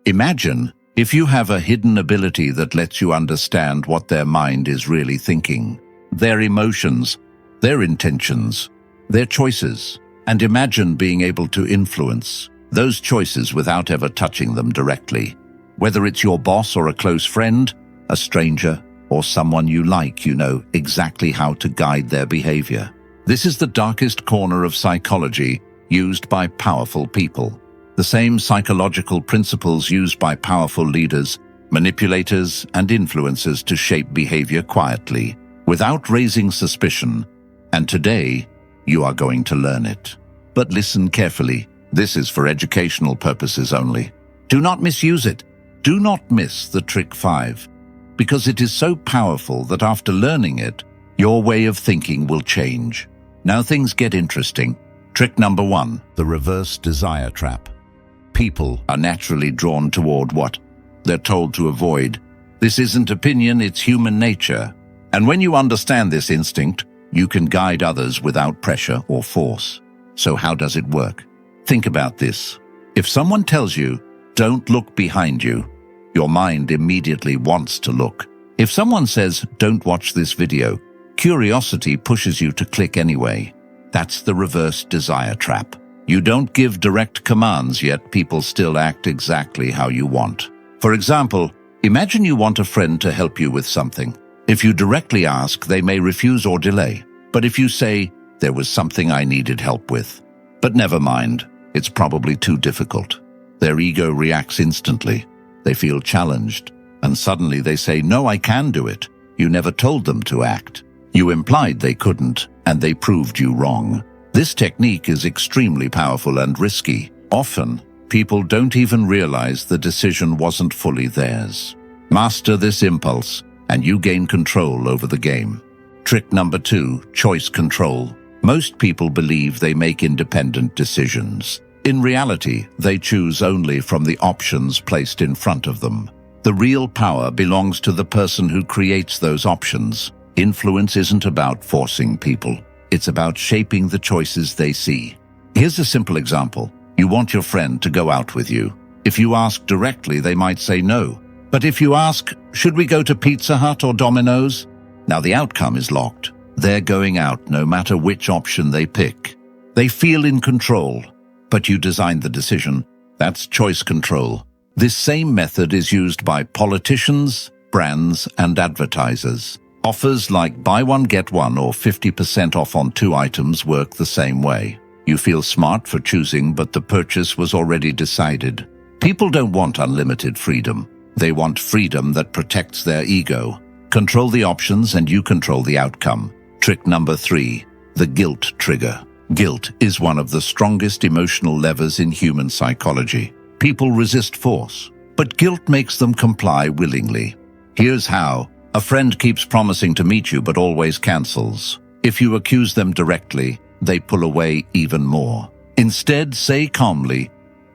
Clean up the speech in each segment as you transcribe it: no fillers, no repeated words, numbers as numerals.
Imagine if you have a hidden ability that lets you understand what their mind is really thinking, their emotions, their intentions, their choices, and imagine being able to influence those choices without ever touching them directly. Whether it's your boss or a close friend, a stranger, or someone you like, you know exactly how to guide their behavior. This is the darkest corner of psychology used by powerful people. The same psychological principles used by powerful leaders, manipulators, and influencers to shape behavior quietly, without raising suspicion. And today, you are going to learn it. But listen carefully. This is for educational purposes only. Do not misuse it. Do not miss the trick 5, because it is so powerful that after learning it, your way of thinking will change. Now things get interesting. Trick number 1, the reverse desire trap. People are naturally drawn toward what they're told to avoid. This isn't opinion, it's human nature. And when you understand this instinct, you can guide others without pressure or force. So how does it work? Think about this. If someone tells you, don't look behind you, your mind immediately wants to look. If someone says, don't watch this video, curiosity pushes you to click anyway. That's the reverse desire trap. You don't give direct commands, yet people still act exactly how you want. For example, imagine you want a friend to help you with something. If you directly ask, they may refuse or delay. But if you say, there was something I needed help with, but never mind, it's probably too difficult, their ego reacts instantly. They feel challenged, and suddenly they say, no, I can do it. You never told them to act. You implied they couldn't, and they proved you wrong. This technique is extremely powerful and risky. Often, people don't even realize the decision wasn't fully theirs. Master this impulse, and you gain control over the game. Trick number 2, choice control. Most people believe they make independent decisions. In reality, they choose only from the options placed in front of them. The real power belongs to the person who creates those options. Influence isn't about forcing people. It's about shaping the choices they see. Here's a simple example. You want your friend to go out with you. If you ask directly, they might say no. But if you ask, should we go to Pizza Hut or Domino's? Now the outcome is locked. They're going out no matter which option they pick. They feel in control. But you designed the decision. That's choice control. This same method is used by politicians, brands, and advertisers. Offers like buy one get one or 50% off on 2 items work the same way. You feel smart for choosing, but the purchase was already decided. People don't want unlimited freedom. They want freedom that protects their ego. Control the options and you control the outcome. Trick number 3, the guilt trigger. Guilt is one of the strongest emotional levers in human psychology. People resist force, but guilt makes them comply willingly. Here's how. A friend keeps promising to meet you but always cancels. If you accuse them directly, they pull away even more. Instead, say calmly,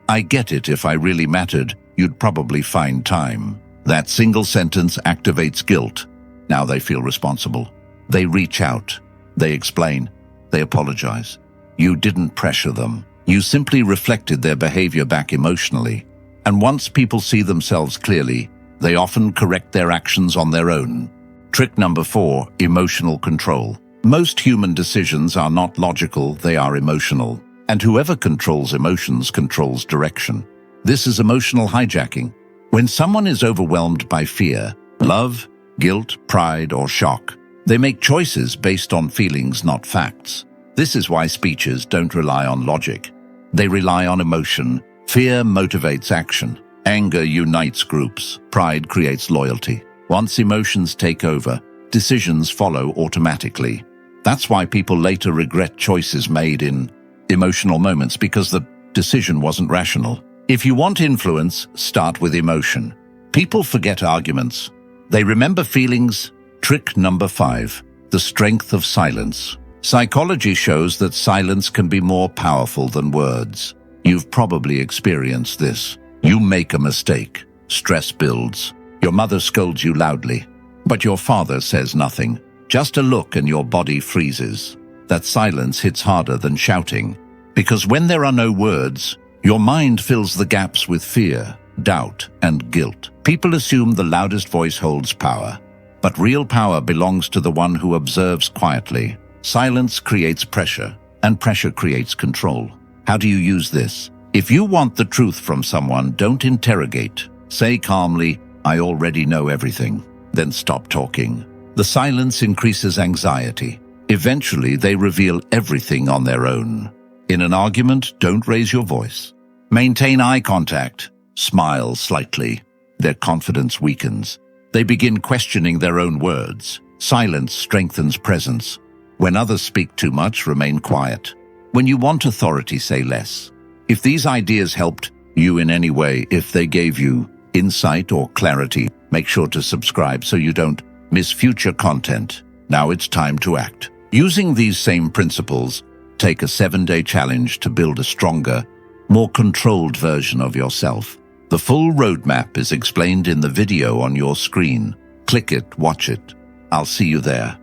I get it, if I really mattered, you'd probably find time. That single sentence activates guilt. Now they feel responsible. They reach out. They explain. They apologize. You didn't pressure them. You simply reflected their behavior back emotionally. And once people see themselves clearly, they often correct their actions on their own. Trick number 4, emotional control. Most human decisions are not logical, they are emotional. And whoever controls emotions controls direction. This is emotional hijacking. When someone is overwhelmed by fear, love, guilt, pride, or shock, they make choices based on feelings, not facts. This is why speeches don't rely on logic. They rely on emotion. Fear motivates action. Anger unites groups. Pride creates loyalty. Once emotions take over, decisions follow automatically. That's why people later regret choices made in emotional moments, because the decision wasn't rational. If you want influence, start with emotion. People forget arguments. They remember feelings. Trick number 5, the strength of silence. Psychology shows that silence can be more powerful than words. You've probably experienced this. You make a mistake. Stress builds. Your mother scolds you loudly, but your father says nothing. Just a look and your body freezes. That silence hits harder than shouting, because when there are no words, your mind fills the gaps with fear. doubt, and guilt. People assume the loudest voice holds power, but real power belongs to the one who observes quietly. Silence creates pressure, and pressure creates control. How do you use this? If you want the truth from someone, don't interrogate. Say calmly, "I already know everything." Then stop talking. The silence increases anxiety. Eventually, they reveal everything on their own. In an argument, don't raise your voice. Maintain eye contact. Smile slightly. Their confidence weakens. They begin questioning their own words. Silence strengthens presence. When others speak too much, remain quiet. When you want authority, say less. If these ideas helped you in any way, if they gave you insight or clarity, make sure to subscribe so you don't miss future content. Now it's time to act. Using these same principles, take a 7-day challenge to build a stronger, more controlled version of yourself. The full roadmap is explained in the video on your screen. Click it, watch it. I'll see you there.